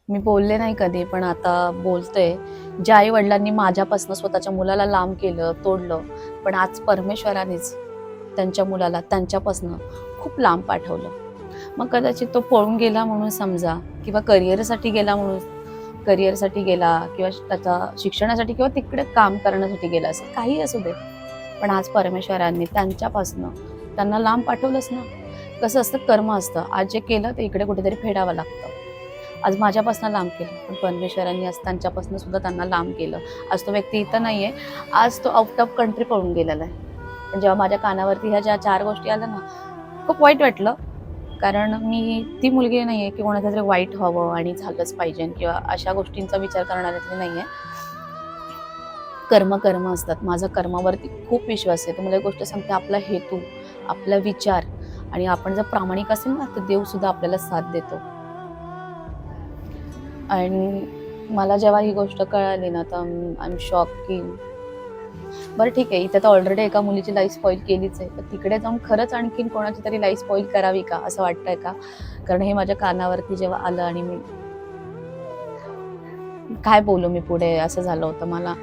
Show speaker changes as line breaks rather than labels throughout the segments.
मी बोलले नाही कधी, पण आता बोलते. ज्या आई वडिलांनी माझ्यापासून स्वतःच्या मुलाला लांब केलं, तोडलं, पण आज परमेश्वरानेच त्यांच्या मुलाला त्यांच्यापासून खूप लांब पाठवलं. मग कदाचित तो पळून गेला म्हणून समजा, किंवा करिअरसाठी गेला म्हणून, करिअरसाठी गेला किंवा त्याच्या शिक्षणासाठी किंवा तिकडे काम करण्यासाठी गेला असेल, काही असू दे. पण आज परमेश्वरांनी त्यांच्यापासनं त्यांना लांब पाठवलंच ना. कसं असतं, कर्म असतं. आज जे केलं ते इकडे कुठेतरी फेडावं लागतं. आज माझ्यापासून लांब केलं, पण परमेश्वरांनी आज त्यांच्यापासून सुद्धा त्यांना लांब केलं. आज तो व्यक्ती इथं नाहीये, आज तो आउट ऑफ कंट्री पळून गेलेला आहे. पण जेव्हा माझ्या कानावरती ह्या ज्या 4 गोष्टी आल्या ना, खूप वाईट वाटलं. कारण मी ती मुलगी नाहीये की कोणाचं तरी वाईट व्हावं आणि झालंच पाहिजे किंवा अशा गोष्टींचा विचार करणाऱ्यातली नाहीये. कर्म कर्म असतात. माझा कर्मावरती खूप विश्वास आहे. तुम्हाला एक गोष्ट सांगते, आपला हेतू, आपला विचार आणि आपण जर प्रामाणिक असेल ना, तर देव सुद्धा आपल्याला साथ देतो. आणि मला जेव्हा ही गोष्ट कळाली ना, तर आय एम शॉक की बरं ठीक आहे, इथं तर ऑलरेडी एका मुलीची लाईफ स्पॉईल केलीच आहे, तर तिकडे जाऊन खरंच आणखीन कोणाची तरी लाईफ स्पॉईल करावी का, असं वाटतंय का? कारण हे माझ्या कानावरती जेव्हा आलं आणि मी काय बोलू मी पुढे, असं झालं होतं मला.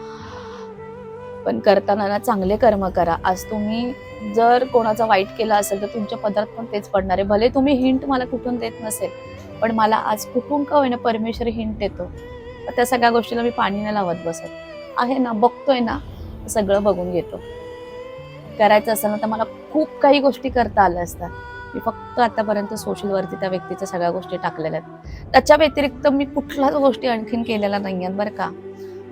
पण करताना ना चांगले कर्म करा. आज तुम्ही जर कोणाचा वाईट केला असेल, तर तुमच्या पदरात पण तेच पडणार आहे. भले तुम्ही हिंट मला कुठून देत नसेल, पण मला आज कुठून का होईना परमेश्वर हिंट देतो. तर त्या सगळ्या गोष्टीला मी पाणी नाही लावत बसत. आहे ना, बघतोय ना, सगळं बघून घेतो. करायचं असेल ना, तर मला खूप काही गोष्टी करता आल्या असतात. मी फक्त आतापर्यंत सोशलवरती त्या व्यक्तीच्या सगळ्या गोष्टी टाकलेल्या आहेत. त्याच्या व्यतिरिक्त मी कुठल्याच गोष्टी आणखीन केलेल्या नाही आहेत बरं का.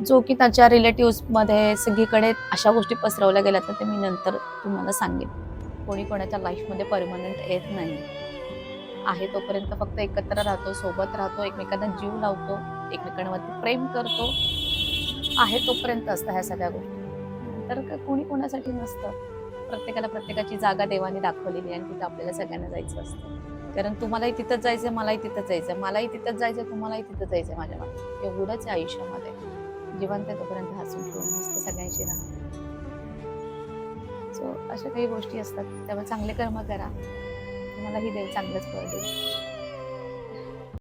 जो की त्याच्या रिलेटिव्हजमध्ये सगळीकडे अशा गोष्टी पसरवल्या गेल्यात ना, ते मी नंतर तुम्हाला सांगेन. कोणी कोणाच्या लाईफमध्ये परमनंट येत नाही. आहे तोपर्यंत फक्त एकत्र राहतो, सोबत राहतो, एकमेकांना जीव लावतो, एकमेकांवरती प्रेम करतो. आहे तोपर्यंत असतं ह्या सगळ्या गोष्टी. नंतर कोणी कोणासाठी नसतं. प्रत्येकाला प्रत्येकाची जागा देवाने दाखवलेली आहे आणि तिथं आपल्याला सगळ्यांना जायचं असतं. कारण तुम्हालाही तिथंच जायचंय, मलाही तिथंच जायचंय, मलाही तिथंच जायचंय, तुम्हालाही तिथंच जायचंय माझ्या मागे. एवढंच आहे आयुष्यामध्ये. जिवंत आहे तोपर्यंत हसून खेळून मस्त सगळ्यांशी राहा. सो अशा काही गोष्टी असतात. त्यामुळे चांगले कर्म करा. तुम्हालाही देव चांगलंच फळ देईल.